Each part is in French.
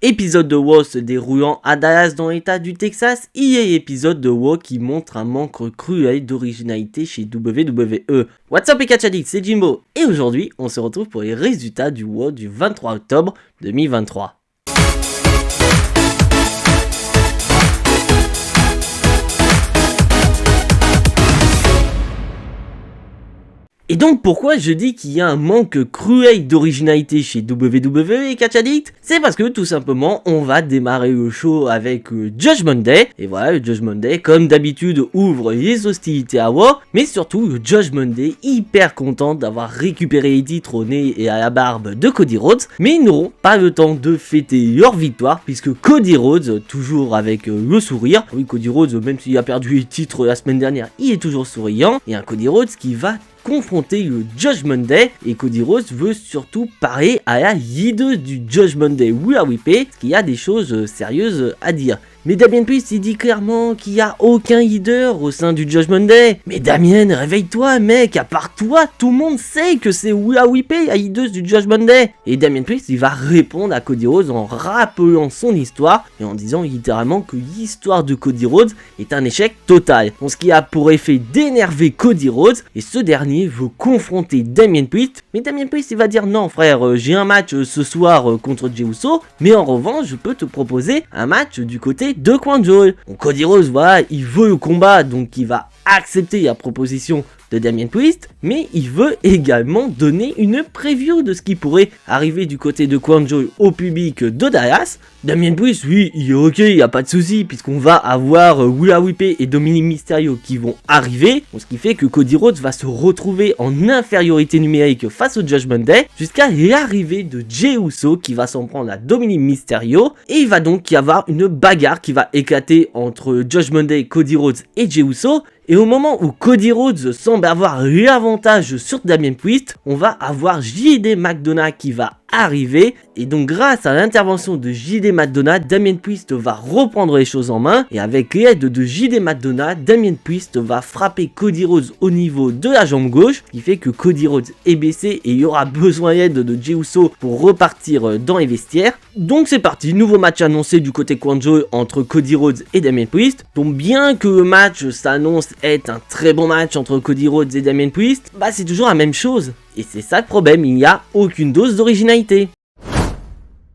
Épisode de WoW se déroulant à Dallas dans l'état du Texas, épisode de WoW qui montre un manque cruel d'originalité chez WWE. What's up les catch addicts, c'est Jimbo, et aujourd'hui on se retrouve pour les résultats du WoW du 23 octobre 2023. Et donc pourquoi je dis qu'il y a un manque cruel d'originalité chez WWE et Catch Addict? C'est parce que tout simplement on va démarrer le show avec Judgment Day. Et voilà, le Judgment Day comme d'habitude ouvre les hostilités à WoW. Mais surtout le Judgment Day hyper content d'avoir récupéré les titres au nez et à la barbe de Cody Rhodes. Mais ils n'auront pas le temps de fêter leur victoire puisque Cody Rhodes, toujours avec le sourire. Oui, Cody Rhodes, même s'il a perdu les titres la semaine dernière, il est toujours souriant. Et un Cody Rhodes qui va confronter le Judgment Day, et Cody Rhodes veut surtout parler à la leader du Judgment Day, Rhea Ripley, parce qu'il y a des choses sérieuses à dire. Mais Damien Priest il dit clairement qu'il n'y a aucun leader au sein du Judgment Day. Mais Damien, réveille-toi mec, à part toi, tout le monde sait que c'est Rhea Ripley, la leader du Judgment Day. Et Damien Priest il va répondre à Cody Rhodes en rappelant son histoire et en disant littéralement que l'histoire de Cody Rhodes est un échec total. Ce qui a pour effet d'énerver Cody Rhodes, et ce dernier veut confronter Damien Priest. Mais Damien Priest il va dire non frère, j'ai un match ce soir contre Jey Uso, mais en revanche je peux te proposer un match du côté de Crown Jewel. Donc Cody Rhodes, voilà, il veut le combat, donc il va accepter la proposition de Damien Priest, mais il veut également donner une preview de ce qui pourrait arriver du côté de Crown Jewel au public de Dallas. Damien Priest, oui, il est ok, il n'y a pas de souci, puisqu'on va avoir Rhea Ripley et Dominic Mysterio qui vont arriver, ce qui fait que Cody Rhodes va se retrouver en infériorité numérique face au Judgment Day, jusqu'à l'arrivée de Jey Uso qui va s'en prendre à Dominic Mysterio, et il va donc y avoir une bagarre qui va éclater entre Judgment Day, Cody Rhodes et Jey Uso. Et au moment où Cody Rhodes semble avoir l'avantage sur Damien Priest, on va avoir JD McDonagh qui va arriver, et donc grâce à l'intervention de JD McDonagh, Damien Priest va reprendre les choses en main, et avec l'aide de JD McDonagh, Damien Priest va frapper Cody Rhodes au niveau de la jambe gauche, ce qui fait que Cody Rhodes est baissé et il y aura besoin d'aide de Jey Uso pour repartir dans les vestiaires. Donc c'est parti, nouveau match annoncé du côté Crown Jewel entre Cody Rhodes et Damien Priest. Donc bien que le match s'annonce être un très bon match entre Cody Rhodes et Damien Priest, bah c'est toujours la même chose. Et c'est ça le problème, il n'y a aucune dose d'originalité.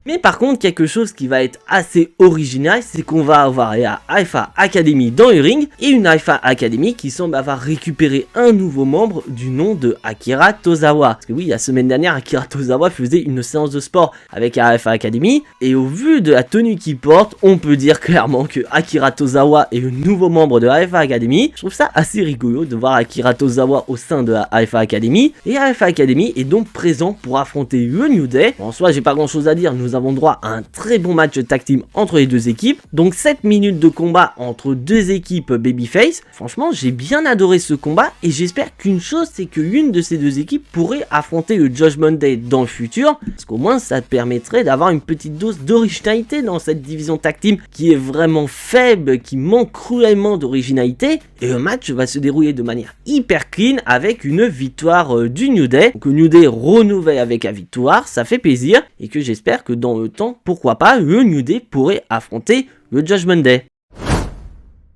Mais par contre, quelque chose qui va être assez original, c'est qu'on va avoir la Alpha Academy dans le ring, et une Alpha Academy qui semble avoir récupéré un nouveau membre du nom de Akira Tozawa. Parce que oui, la semaine dernière, Akira Tozawa faisait une séance de sport avec la Alpha Academy, et au vu de la tenue qu'il porte, on peut dire clairement que Akira Tozawa est le nouveau membre de la Alpha Academy. Je trouve ça assez rigolo de voir Akira Tozawa au sein de la Alpha Academy, et la Alpha Academy est donc présent pour affronter le New Day. Bon, en soi, j'ai pas grand chose à dire, nous avons droit à un très bon match tag team entre les deux équipes, donc 7 minutes de combat entre deux équipes babyface. Franchement, j'ai bien adoré ce combat, et j'espère qu'une chose, c'est que l'une de ces deux équipes pourrait affronter le Judgment Day dans le futur, parce qu'au moins ça permettrait d'avoir une petite dose d'originalité dans cette division tag team qui est vraiment faible, qui manque cruellement d'originalité, et le match va se dérouler de manière hyper clean avec une victoire du New Day. Donc le New Day renouvelle avec la victoire, ça fait plaisir, et que j'espère que dans le temps, pourquoi pas, le New Day pourrait affronter le Judgment Day.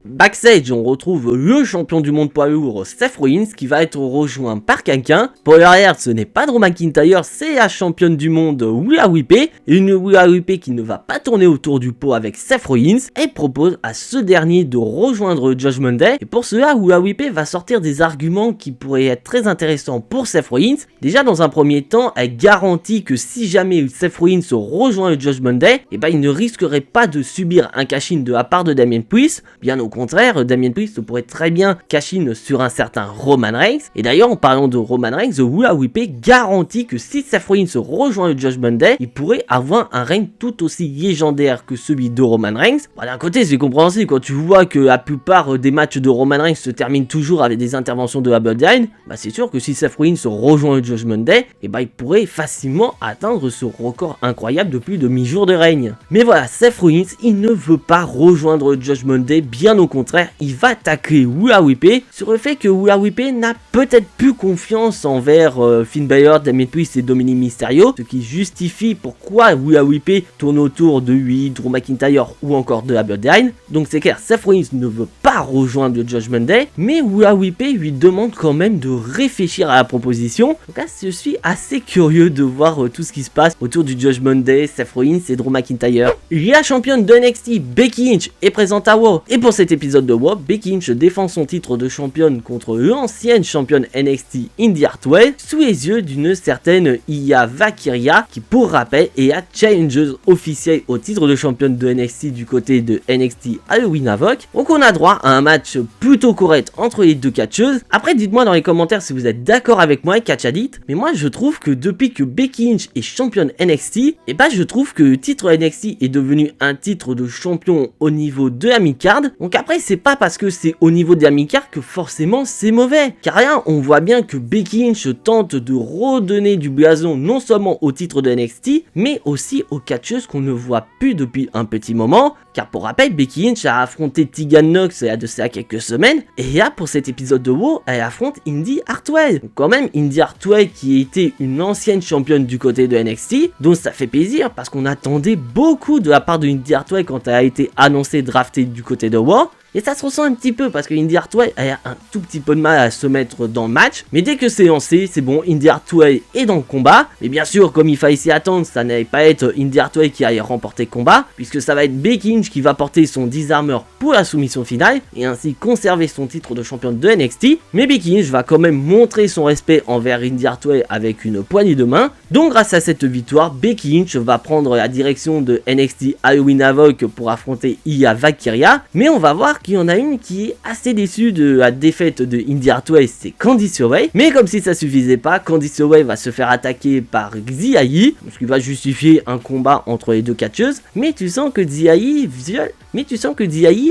Backstage, on retrouve le champion du monde poids lourd Seth Rollins qui va être rejoint par quelqu'un. Pour l'arrière, ce n'est pas Drew McIntyre, c'est la championne du monde Rhea Ripley. Une Rhea Ripley qui ne va pas tourner autour du pot avec Seth Rollins et propose à ce dernier de rejoindre le Judgment Day. Et pour cela, Rhea Ripley va sortir des arguments qui pourraient être très intéressants pour Seth Rollins. Déjà, dans un premier temps, elle garantit que si jamais Seth Rollins rejoint le Judgment Day, et il ne risquerait pas de subir un cash-in de la part de Damien Priest. Bien au contraire, Damien Priest pourrait très bien cash-in sur un certain Roman Reigns. Et d'ailleurs, en parlant de Roman Reigns, Rhea Ripley garantit que si Seth Rollins rejoint le Judgment Day, il pourrait avoir un règne tout aussi légendaire que celui de Roman Reigns. Bon, d'un côté, c'est compréhensible quand tu vois que la plupart des matchs de Roman Reigns se terminent toujours avec des interventions de la Bloodline. C'est sûr que si Seth Rollins rejoint le Judgment Day, il pourrait facilement atteindre ce record incroyable de plus de mi-jour de règne. Mais voilà, Seth Rollins, il ne veut pas rejoindre le Judgment Day, bien au contraire, il va tacler Willa Whippé sur le fait que Willa Whippé n'a peut-être plus confiance envers Finn Balor, Damien Priest et Dominic Mysterio, ce qui justifie pourquoi Willa Whippé tourne autour de lui, Drew McIntyre ou encore de la Bloodline. Donc c'est clair, Seth Rollins ne veut pas rejoindre le Judgment Day, mais Willa Whippé lui demande quand même de réfléchir à la proposition. Donc là, je suis assez curieux de voir tout ce qui se passe autour du Judgment Day, Seth Rollins et Drew McIntyre. La championne de NXT, Becky Lynch, est présente à Raw. Et pour cet épisode de Raw, Becky Lynch défend son titre de championne contre l'ancienne championne NXT Indi Hartwell sous les yeux d'une certaine Iya Valkyria qui, pour rappel, est la challengeuse officielle au titre de championne de NXT du côté de NXT Halloween Havoc. Donc on a droit à un match plutôt correct entre les deux catcheuses. Après, dites-moi dans les commentaires si vous êtes d'accord avec moi et Catch Addict, mais moi je trouve que depuis que Becky Lynch est championne NXT, et bah je trouve que le titre NXT est devenu un titre de champion au niveau de la mid-card. Donc après, c'est pas parce que c'est au niveau de la mid-card que forcément c'est mauvais. Car là, on voit bien que Becky Lynch tente de redonner du blason non seulement au titre de NXT, mais aussi aux catcheuses qu'on ne voit plus depuis un petit moment. Car pour rappel, Becky Lynch a affronté Tegan Nox il y a de ça quelques semaines. Et là, pour cet épisode de Raw, elle affronte Indi Hartwell. Donc quand même, Indi Hartwell qui était une ancienne championne du côté de NXT. Donc ça fait plaisir parce qu'on attendait beaucoup de la part de Indi Hartwell quand elle a été annoncée draftée du côté de Raw. Et ça se ressent un petit peu parce que Indi Hartwell a un tout petit peu de mal à se mettre dans le match. Mais dès que c'est lancé, c'est bon, Indi Hartwell est dans le combat. Mais bien sûr, comme il fallait s'y attendre, ça n'allait pas être Indi Hartwell qui allait remporter le combat, puisque ça va être Becky Lynch qui va porter son Disarmer pour la soumission finale et ainsi conserver son titre de championne de NXT. Mais Becky Lynch va quand même montrer son respect envers Indi Hartwell avec une poignée de main. Donc grâce à cette victoire, Becky Lynch va prendre la direction de NXT Halloween Havoc pour affronter Iya Valkyria. Mais on va voir qu'il y en a une qui est assez déçue de la défaite de Indi Hartwell, c'est Candice LeRae. Mais comme si ça suffisait pas, Candice LeRae va se faire attaquer par Xia Li, ce qui va justifier un combat entre les deux catcheuses. Mais tu sens que Xia Li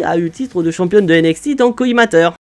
a eu le titre de championne de NXT dans le collimateur.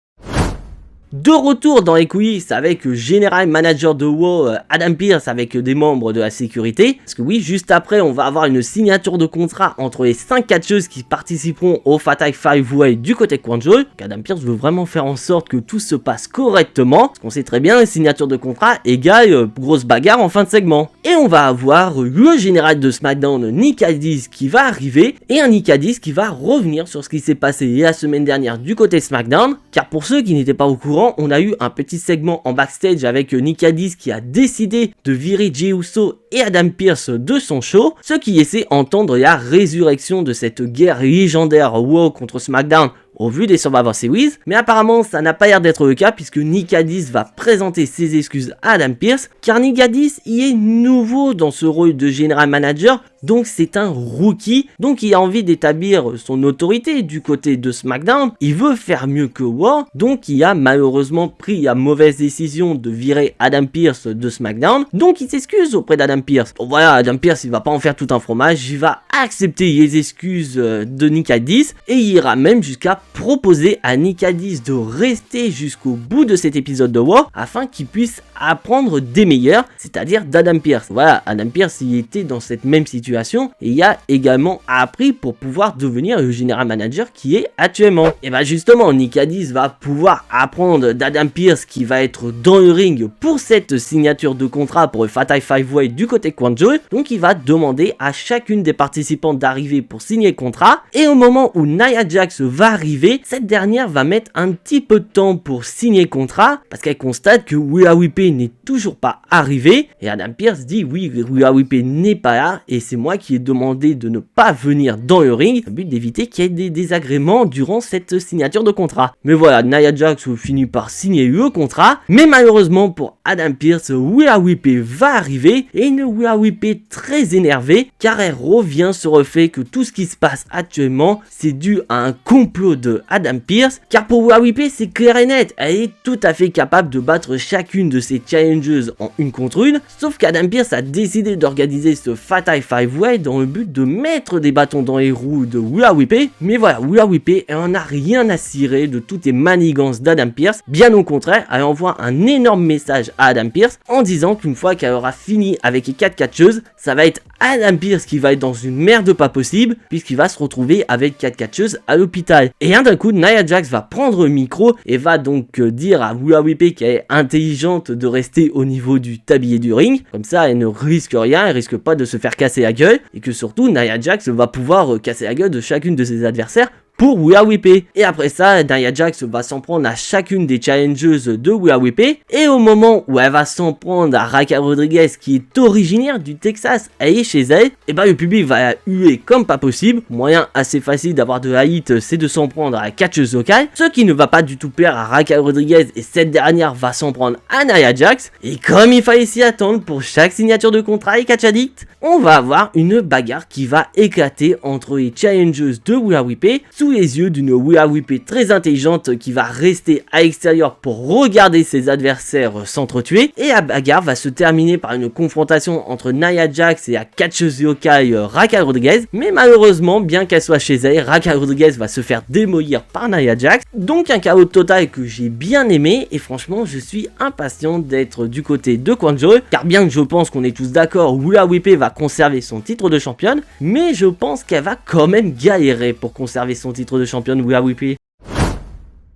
De retour dans les coulisses avec le général manager de Raw, Adam Pearce, avec des membres de la sécurité. Parce que oui, juste après, on va avoir une signature de contrat entre les 5 catcheuses qui participeront au Fatal 5-Way du côté de Quanjo. Adam Pearce veut vraiment faire en sorte que tout se passe correctement. Parce qu'on sait très bien, signature de contrat égale grosse bagarre en fin de segment. Et on va avoir le général de SmackDown, Nick Aldis, qui va arriver. Et un Nick Aldis qui va revenir sur ce qui s'est passé la semaine dernière du côté SmackDown. Car pour ceux qui n'étaient pas au courant, on a eu un petit segment en backstage avec Nick Aldis qui a décidé de virer Jey Uso et Adam Pearce de son show, ce qui laissait entendre la résurrection de cette guerre légendaire Raw contre SmackDown au vu des Survivor Series, mais apparemment ça n'a pas l'air d'être le cas puisque Nick Aldis va présenter ses excuses à Adam Pearce, car Nick Aldis y est nouveau dans ce rôle de general manager, donc c'est un rookie, donc il a envie d'établir son autorité du côté de SmackDown, il veut faire mieux que Raw, donc il a malheureusement pris la mauvaise décision de virer Adam Pearce de SmackDown, donc il s'excuse auprès d'Adam Pearce. Bon voilà, Adam Pearce il va pas en faire tout un fromage, il va accepter les excuses de Nick Aldis, et il ira même jusqu'à proposer à Nick Aldis de rester jusqu'au bout de cet épisode de Raw afin qu'il puisse apprendre des meilleurs, c'est-à-dire d'Adam Pearce. Voilà, Adam Pearce il était dans cette même situation et il a également appris pour pouvoir devenir le general manager qui est actuellement. Et bah justement, Nick Aldis va pouvoir apprendre d'Adam Pearce qui va être dans le ring pour cette signature de contrat pour le Fatal 5-Way du côté Quanjo. Donc il va demander à chacune des participants d'arriver pour signer le contrat, et au moment où Nia Jax va arriver, cette dernière va mettre un petit peu de temps pour signer le contrat parce qu'elle constate que Willa Whippé n'est toujours pas arrivé, et Adam Pearce dit oui, Willa Whippé n'est pas là et c'est moi qui ai demandé de ne pas venir dans le ring, le but d'éviter qu'il y ait des désagréments durant cette signature de contrat. Mais voilà, Nia Jax finit par signer le contrat, mais malheureusement pour Adam Pearce, Willa Whippé va arriver, et une Willa Whippé très énervée car elle revient sur le fait que tout ce qui se passe actuellement c'est dû à un complot de Adam Pearce, car pour Willa Whippé c'est clair et net, elle est tout à fait capable de battre chacune de ses challengeuses en une contre une, sauf qu'Adam Pearce a décidé d'organiser ce Fatal 5-Way dans le but de mettre des bâtons dans les roues de Willa Whippé. Mais voilà, Willa Whippé elle en a rien à cirer de toutes les manigances d'Adam Pearce, bien au contraire, elle envoie un énorme message à Adam Pearce en disant qu'une fois qu'elle aura fini avec les 4 catcheuses, ça va être Adam Pearce qui va être dans une merde pas possible puisqu'il va se retrouver avec 4 catcheuses à l'hôpital. Et bien d'un coup, Nia Jax va prendre le micro et va donc dire à Rhea Ripley qu'elle est intelligente de rester au niveau du tablier du ring. Comme ça, elle ne risque rien, elle risque pas de se faire casser la gueule. Et que surtout, Nia Jax va pouvoir casser la gueule de chacune de ses adversaires pour Rhea Ripley. Et après ça, Nia Jax va s'en prendre à chacune des challengeuses de Rhea Ripley. Et au moment où elle va s'en prendre à Raquel Rodriguez, qui est originaire du Texas, elle est chez elle, et le public va la huer comme pas possible. Moyen assez facile d'avoir de la hit, c'est de s'en prendre à la catcheuse locale, ce qui ne va pas du tout plaire à Raquel Rodriguez, et cette dernière va s'en prendre à Nia Jax. Et comme il fallait s'y attendre pour chaque signature de contrat et Catch Addict, on va avoir une bagarre qui va éclater entre les challengeuses de Rhea Ripley sous les yeux d'une Rhea Ripley très intelligente qui va rester à l'extérieur pour regarder ses adversaires s'entretuer. Et la bagarre va se terminer par une confrontation entre Nia Jax et la catcheuse locale Raquel Rodriguez. Mais malheureusement, bien qu'elle soit chez elle, Raquel Rodriguez va se faire démolir par Nia Jax. Donc un chaos total que j'ai bien aimé, et franchement je suis impatient d'être du côté de Kwanjo, car bien que je pense qu'on est tous d'accord, Rhea Ripley va conserver son titre de championne, mais je pense qu'elle va quand même galérer pour conserver son titre de championne Rhea Ripley.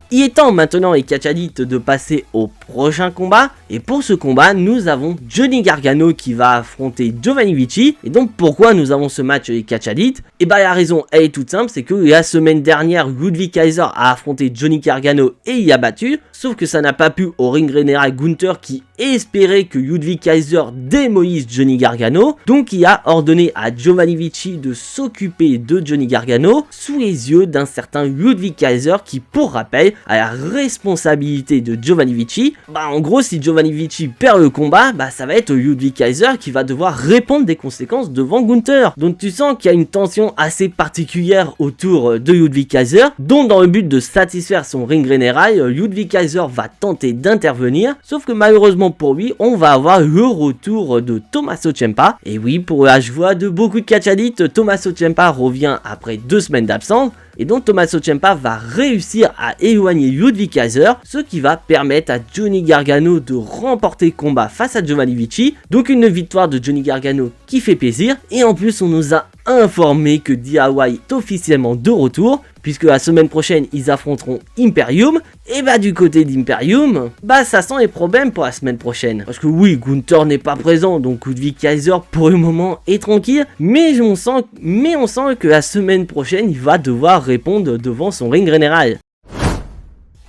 Il est temps maintenant, les Catch Addict, de passer au prochain combat. Et pour ce combat, nous avons Johnny Gargano qui va affronter Giovanni Vinci. Et donc pourquoi nous avons ce match, les Catch Addict? Et la raison, elle est toute simple, c'est que la semaine dernière, Ludwig Kaiser a affronté Johnny Gargano et il a battu. Sauf que ça n'a pas pu au ring général Gunther, qui espérait que Ludwig Kaiser démolisse Johnny Gargano. Donc il a ordonné à Giovanni Vinci de s'occuper de Johnny Gargano sous les yeux d'un certain Ludwig Kaiser qui, pour rappel, a la responsabilité de Giovanni Vinci. En gros, si Giovanni Vinci perd le combat, ça va être Ludwig Kaiser qui va devoir répondre des conséquences devant Gunther. Donc tu sens qu'il y a une tension assez particulière autour de Ludwig Kaiser, dont dans le but de satisfaire son ring général, Ludwig Kaiser va tenter d'intervenir, sauf que malheureusement pour lui, on va avoir le retour de Tommaso Ciampa. Et oui, pour la joie de beaucoup de Catch Addict, Tommaso Ciampa revient après 2 semaines d'absence. Et donc Tommaso Ciampa va réussir à éloigner Ludwig Kaiser, ce qui va permettre à Johnny Gargano de remporter le combat face à Giovanni Vinci. Donc une victoire de Johnny Gargano qui fait plaisir. Et en plus on nous a informé que DIY est officiellement de retour, puisque la semaine prochaine ils affronteront Imperium. Et du côté d'Imperium, ça sent les problèmes pour la semaine prochaine. Parce que oui, Gunther n'est pas présent, donc Ludwig Kaiser pour le moment est tranquille. Mais on sent que la semaine prochaine il va devoir répondre devant son ring général.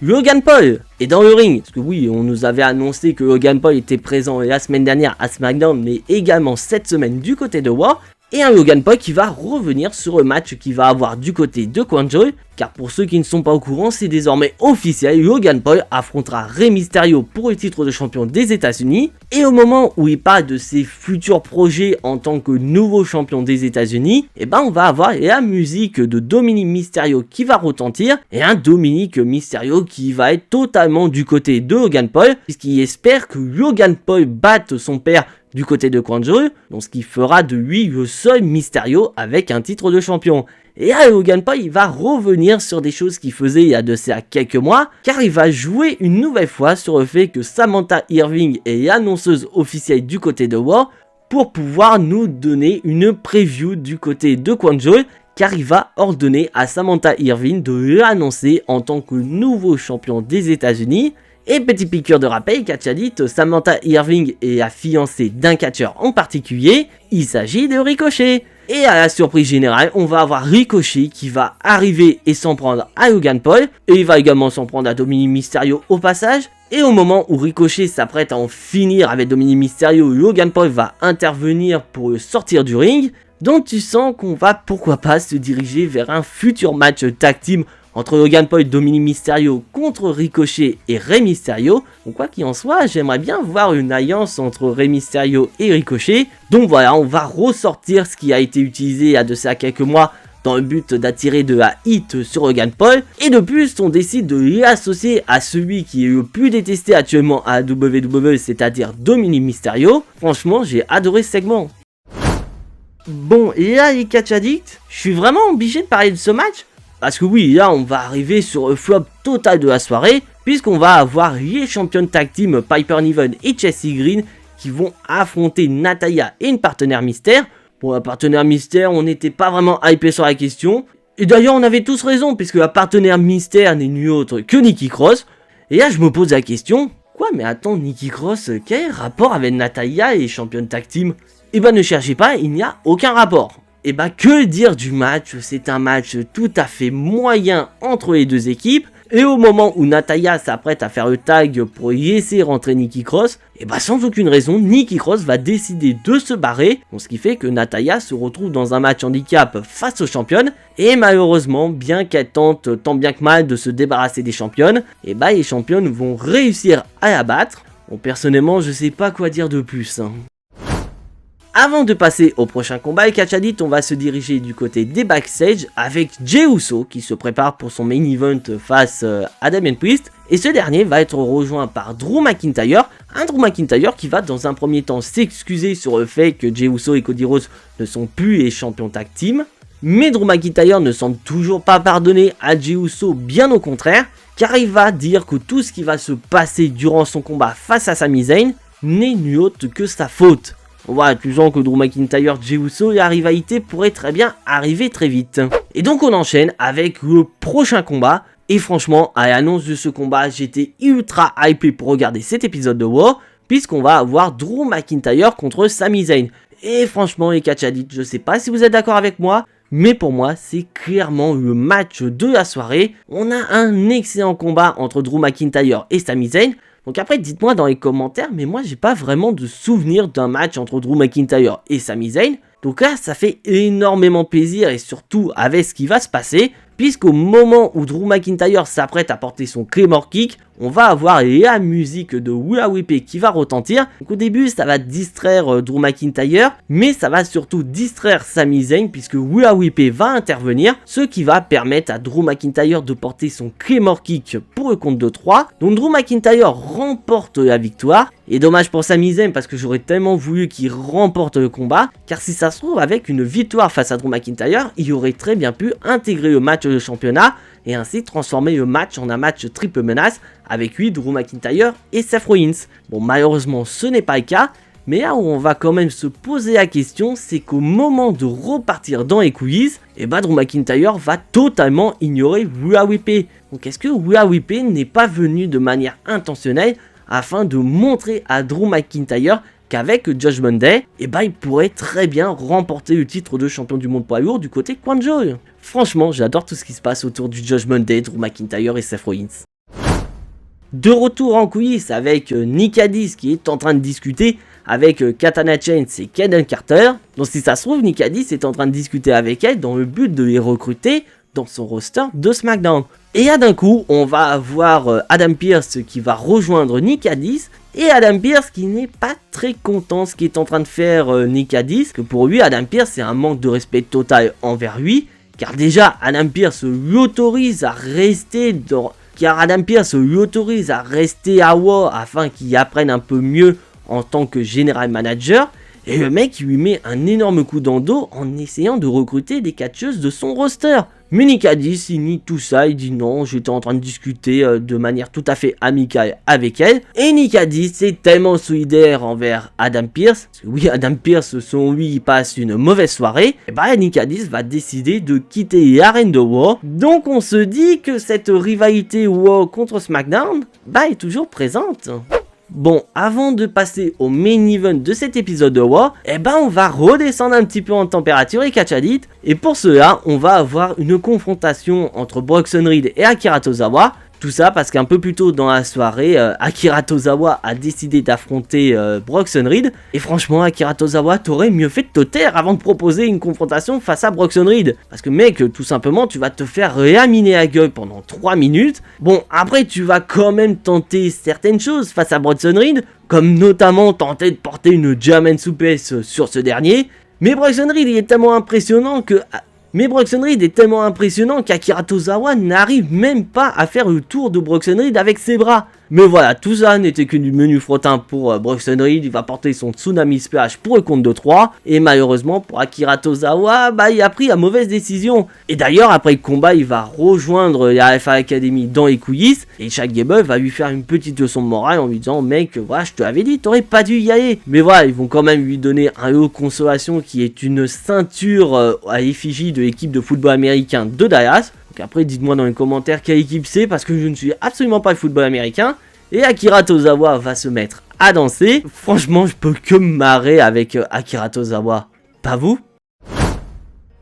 Logan Paul est dans le ring, parce que oui, on nous avait annoncé que Logan Paul était présent la semaine dernière à SmackDown, mais également cette semaine du côté de Raw. Et un Logan Paul qui va revenir sur le match qu'il va avoir du côté de Kwanjo, car pour ceux qui ne sont pas au courant, c'est désormais officiel, Logan Paul affrontera Rey Mysterio pour le titre de champion des États-Unis. Et au moment où il parle de ses futurs projets en tant que nouveau champion des États-Unis, on va avoir la musique de Dominic Mysterio qui va retentir, et un Dominic Mysterio qui va être totalement du côté de Logan Paul, puisqu'il espère que Logan Paul batte son père du côté de Kwanjo, donc ce qui fera de lui le seul Mysterio avec un titre de champion. Et là, Logan Paul, il va revenir sur des choses qu'il faisait il y a de ça quelques mois, car il va jouer une nouvelle fois sur le fait que Samantha Irving est l'annonceuse officielle du côté de Raw, pour pouvoir nous donner une preview du côté de Kwanjo, car il va ordonner à Samantha Irving de l'annoncer en tant que nouveau champion des États-Unis. Et petit piqûre de rappel, Catch Addict, Samantha Irving est la fiancée d'un catcheur en particulier, il s'agit de Ricochet. Et à la surprise générale, on va avoir Ricochet qui va arriver et s'en prendre à Logan Paul, et il va également s'en prendre à Dominic Mysterio au passage. Et au moment où Ricochet s'apprête à en finir avec Dominic Mysterio, Logan Paul va intervenir pour le sortir du ring. Donc tu sens qu'on va pourquoi pas se diriger vers un futur match tag team entre Logan Paul et Dominic Mysterio contre Ricochet et Rey Mysterio. Donc quoi qu'il en soit, j'aimerais bien voir une alliance entre Rey Mysterio et Ricochet. Donc voilà, on va ressortir ce qui a été utilisé il y a de ça quelques mois dans le but d'attirer de la hit sur Logan Paul. Et de plus, on décide de l'associer à celui qui est le plus détesté actuellement à WWE, c'est-à-dire Dominic Mysterio. Franchement, j'ai adoré ce segment. Bon, et là les Catch Addict, je suis vraiment obligé de parler de ce match. Parce que oui, là on va arriver sur le flop total de la soirée, puisqu'on va avoir les champions tag team Piper Niven et Chelsea Green qui vont affronter Natalya et une partenaire mystère. Pour la partenaire mystère, on n'était pas vraiment hypé sur la question. Et d'ailleurs, on avait tous raison, puisque la partenaire mystère n'est nulle autre que Nikki Cross. Et là, je me pose la question, quoi, mais attends, Nikki Cross, quel rapport avec Natalya et championne tag team? Eh ben, ne cherchez pas, il n'y a aucun rapport. Et bah, que dire du match? C'est un match tout à fait moyen entre les deux équipes. Et au moment où Natalya s'apprête à faire le tag pour y laisser rentrer Nikki Cross, et bah sans aucune raison, Nikki Cross va décider de se barrer, ce qui fait que Natalya se retrouve dans un match handicap face aux championnes, et malheureusement, bien qu'elle tente tant bien que mal de se débarrasser des championnes, et bah les championnes vont réussir à la battre. Bon, personnellement, je sais pas quoi dire de plus. Avant de passer au prochain combat, Catch Addict, on va se diriger du côté des backstage avec Jey Uso qui se prépare pour son main event face à Damian Priest. Et ce dernier va être rejoint par Drew McIntyre, un Drew McIntyre qui va dans un premier temps s'excuser sur le fait que Jey Uso et Cody Rhodes ne sont plus les champions tag team. Mais Drew McIntyre ne semble toujours pas pardonner à Jey Uso, bien au contraire, car il va dire que tout ce qui va se passer durant son combat face à Sami Zayn n'est nul autre que sa faute. Voilà, tu sens que Drew McIntyre, Jey Uso et la rivalité pourrait très bien arriver très vite. Et donc on enchaîne avec le prochain combat. Et franchement, à l'annonce de ce combat, j'étais ultra hypé pour regarder cet épisode de Raw, puisqu'on va avoir Drew McIntyre contre Sami Zayn. Et franchement, les Catch Addicts, je sais pas si vous êtes d'accord avec moi, mais pour moi, c'est clairement le match de la soirée. On a un excellent combat entre Drew McIntyre et Sami Zayn. Donc après, dites-moi dans les commentaires, mais moi j'ai pas vraiment de souvenir d'un match entre Drew McIntyre et Sami Zayn. Donc là, ça fait énormément plaisir et surtout avec ce qui va se passer, puisqu'au moment où Drew McIntyre s'apprête à porter son Claymore Kick, on va avoir la musique de Willa Whippé qui va retentir. Donc au début, ça va distraire Drew McIntyre, mais ça va surtout distraire Sami Zayn puisque Willa Whippé va intervenir, ce qui va permettre à Drew McIntyre de porter son Claymore Kick pour le compte de 3. Donc Drew McIntyre remporte la victoire. Et dommage pour Sami Zayn parce que j'aurais tellement voulu qu'il remporte le combat, car si ça se trouve, avec une victoire face à Drew McIntyre, il aurait très bien pu intégrer le match de championnat et ainsi transformer le match en un match triple menace avec lui, Drew McIntyre et Seth Rollins. Bon, malheureusement ce n'est pas le cas, mais là où on va quand même se poser la question, c'est qu'au moment de repartir dans les coulisses, et bah Drew McIntyre va totalement ignorer Willa Whippé. Donc est-ce que Willa Whippé n'est pas venu de manière intentionnelle afin de montrer à Drew McIntyre qu'avec Judgment Day, et bah il pourrait très bien remporter le titre de champion du monde poids lourd du côté Kwanjo. Franchement, j'adore tout ce qui se passe autour du Judgment Day, Drew McIntyre et Seth Rollins. De retour en coulisses avec Nick Aldis qui est en train de discuter avec Katana Chance et Kaden Carter. Donc si ça se trouve, Nick Aldis est en train de discuter avec elle dans le but de les recruter dans son roster de SmackDown. Et là d'un coup, on va avoir Adam Pearce qui va rejoindre Nick Aldis. Et Adam Pearce qui n'est pas très content ce qu'est en train de faire Nick Aldis. Que pour lui, Adam Pearce c'est un manque de respect total envers lui. Car déjà, Adam Pearce lui autorise à rester à Raw afin qu'il apprenne un peu mieux en tant que General Manager. Et le mec lui met un énorme coup dans le dos en essayant de recruter des catcheuses de son roster. Mais Nick Aldis, il nie tout ça, il dit non, j'étais en train de discuter de manière tout à fait amicale avec elle. Et Nick Aldis est tellement solidaire envers Adam Pearce, parce que oui, Adam Pearce, selon lui, il passe une mauvaise soirée, et bah Nick Aldis va décider de quitter l'arène de Raw. Donc on se dit que cette rivalité Raw contre SmackDown, bah est toujours présente. Bon, avant de passer au main event de cet épisode de Raw, on va redescendre un petit peu en température et Catch Addict. Et pour cela, on va avoir une confrontation entre Bronson Reed et Akira Tozawa. Tout ça parce qu'un peu plus tôt dans la soirée, Akira Tozawa a décidé d'affronter Bronson Reed. Et franchement, Akira Tozawa, t'aurais mieux fait de te taire avant de proposer une confrontation face à Bronson Reed. Parce que mec, tout simplement, tu vas te faire réaminer la gueule pendant 3 minutes. Bon, après, tu vas quand même tenter certaines choses face à Bronson Reed, comme notamment tenter de porter une German Suplex sur ce dernier. Mais Bronson Reed est tellement impressionnant qu'Akira Tozawa n'arrive même pas à faire le tour de Bronson Reed avec ses bras. Mais voilà, tout ça n'était que du menu frottin pour Bronson Reed. Il va porter son Tsunami Splash pour le compte de 3. Et malheureusement pour Akira Tozawa, il a pris la mauvaise décision. Et d'ailleurs, après le combat, il va rejoindre la FA Academy dans les coulisses. Et Chad Gable va lui faire une petite leçon de morale en lui disant: mec, voilà, je te l'avais dit, t'aurais pas dû y aller. Mais voilà, ils vont quand même lui donner un lot de consolation qui est une ceinture à l'effigie de l'équipe de football américain de Dallas. Donc après, dites-moi dans les commentaires quelle équipe c'est, parce que je ne suis absolument pas le football américain. Et Akira Tozawa va se mettre à danser. Franchement, je peux que me marrer avec Akira Tozawa. Pas vous?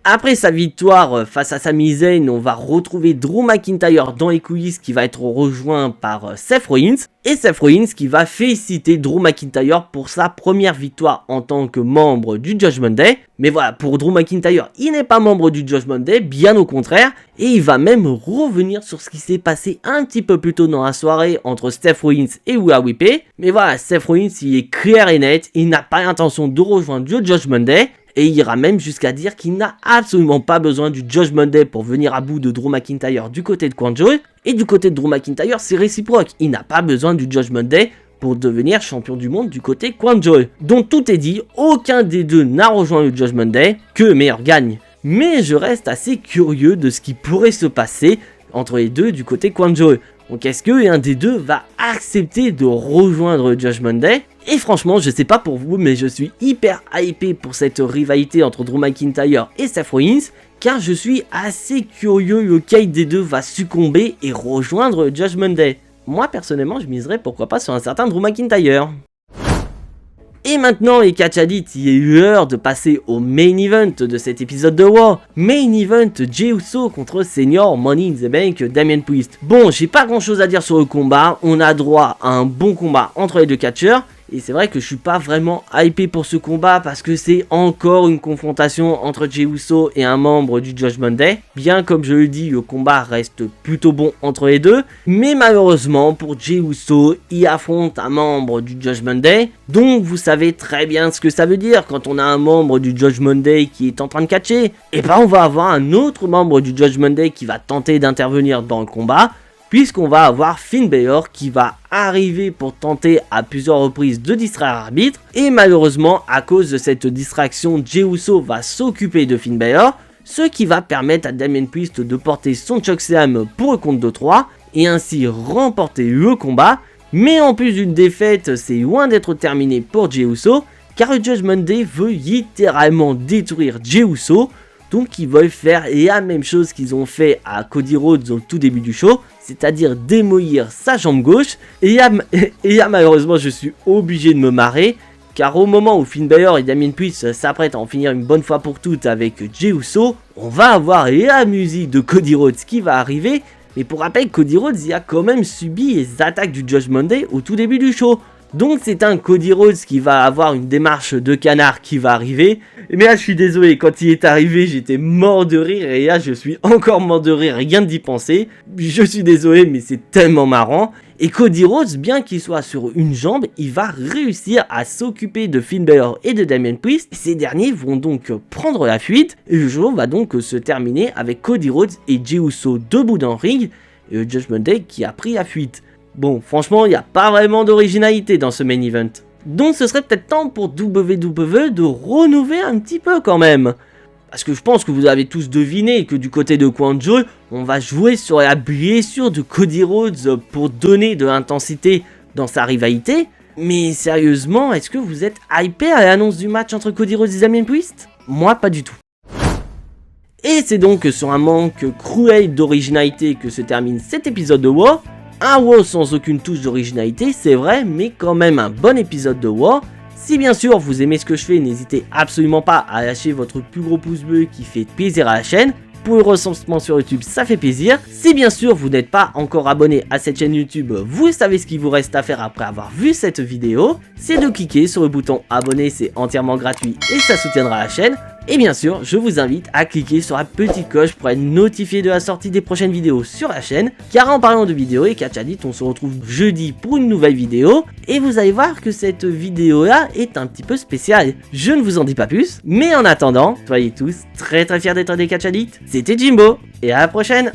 Après sa victoire face à Sami Zayn, on va retrouver Drew McIntyre dans les coulisses qui va être rejoint par Seth Rollins. Et Seth Rollins qui va féliciter Drew McIntyre pour sa première victoire en tant que membre du Judgment Day. Mais voilà, pour Drew McIntyre, il n'est pas membre du Judgment Day, bien au contraire. Et il va même revenir sur ce qui s'est passé un petit peu plus tôt dans la soirée entre Seth Rollins et Willa Whippé. Mais voilà, Seth Rollins, il est clair et net, il n'a pas l'intention de rejoindre le Judgment Day. Et il ira même jusqu'à dire qu'il n'a absolument pas besoin du Judgment Day pour venir à bout de Drew McIntyre du côté de Kwanjo. Et du côté de Drew McIntyre, c'est réciproque. Il n'a pas besoin du Judgment Day pour devenir champion du monde du côté Kwanjo. Donc tout est dit, aucun des deux n'a rejoint le Judgment Day, que le meilleur gagne. Mais je reste assez curieux de ce qui pourrait se passer entre les deux du côté Kwanjo. Donc est-ce que un des deux va accepter de rejoindre le Judgment Day? Et franchement, je sais pas pour vous, mais je suis hyper hypé pour cette rivalité entre Drew McIntyre et Seth Rollins, car je suis assez curieux lequel des deux va succomber et rejoindre le Judgment Day. Moi personnellement, je miserais pourquoi pas sur un certain Drew McIntyre. Et maintenant les catch addicts, il est l'heure de passer au main event de cet épisode de Raw. Main event, Jey Uso contre Senior Money in the Bank Damien Priest. Bon, j'ai pas grand chose à dire sur le combat, on a droit à un bon combat entre les deux catcheurs. Et c'est vrai que je suis pas vraiment hypé pour ce combat parce que c'est encore une confrontation entre Jey Uso et un membre du Judgment Day. Bien comme je le dis, le combat reste plutôt bon entre les deux. Mais malheureusement pour Jey Uso, il affronte un membre du Judgment Day. Donc vous savez très bien ce que ça veut dire quand on a un membre du Judgment Day qui est en train de catcher. Et on va avoir un autre membre du Judgment Day qui va tenter d'intervenir dans le combat. Puisqu'on va avoir Finn Balor qui va arriver pour tenter à plusieurs reprises de distraire l'arbitre. Et malheureusement, à cause de cette distraction, Jey Uso va s'occuper de Finn Balor, ce qui va permettre à Damien Priest de porter son chokeslam pour le compte de 3 et ainsi remporter le combat. Mais en plus d'une défaite, c'est loin d'être terminé pour Jey Uso, car le Judgment Day veut littéralement détruire Jey Uso. Donc ils veulent faire la même chose qu'ils ont fait à Cody Rhodes au tout début du show, c'est-à-dire démolir sa jambe gauche. Et là malheureusement je suis obligé de me marrer, car au moment où Finn Balor et Damien Priest s'apprêtent à en finir une bonne fois pour toutes avec Jey Uso, on va avoir la musique de Cody Rhodes qui va arriver. Mais pour rappel, Cody Rhodes il a quand même subi les attaques du Judgment Day au tout début du show. Donc c'est un Cody Rhodes qui va avoir une démarche de canard qui va arriver. Mais là je suis désolé, quand il est arrivé j'étais mort de rire et là je suis encore mort de rire, rien d'y penser. Je suis désolé mais c'est tellement marrant. Et Cody Rhodes, bien qu'il soit sur une jambe, il va réussir à s'occuper de Finn Balor et de Damien Priest. Ces derniers vont donc prendre la fuite et le show va donc se terminer avec Cody Rhodes et Jey Uso debout dans le ring et le Judgment Day qui a pris la fuite. Bon, franchement, il n'y a pas vraiment d'originalité dans ce main event. Donc ce serait peut-être temps pour WWE de renouveler un petit peu quand même. Parce que je pense que vous avez tous deviné que du côté de Kwanjo, on va jouer sur la blessure de Cody Rhodes pour donner de l'intensité dans sa rivalité. Mais sérieusement, est-ce que vous êtes hypé à l'annonce du match entre Cody Rhodes et Damien Priest? Moi, pas du tout. Et c'est donc sur un manque cruel d'originalité que se termine cet épisode de Raw. Un Raw sans aucune touche d'originalité, c'est vrai, mais quand même un bon épisode de Raw. Si bien sûr vous aimez ce que je fais, n'hésitez absolument pas à lâcher votre plus gros pouce bleu qui fait plaisir à la chaîne. Pour le recensement sur YouTube, ça fait plaisir. Si bien sûr vous n'êtes pas encore abonné à cette chaîne YouTube, vous savez ce qu'il vous reste à faire après avoir vu cette vidéo. C'est de cliquer sur le bouton abonner, c'est entièrement gratuit et ça soutiendra la chaîne. Et bien sûr, je vous invite à cliquer sur la petite cloche pour être notifié de la sortie des prochaines vidéos sur la chaîne. Car en parlant de vidéos et catch addict, on se retrouve jeudi pour une nouvelle vidéo. Et vous allez voir que cette vidéo là est un petit peu spéciale. Je ne vous en dis pas plus, mais en attendant, soyez tous très fiers d'être des catch addicts. C'était Jimbo, et à la prochaine.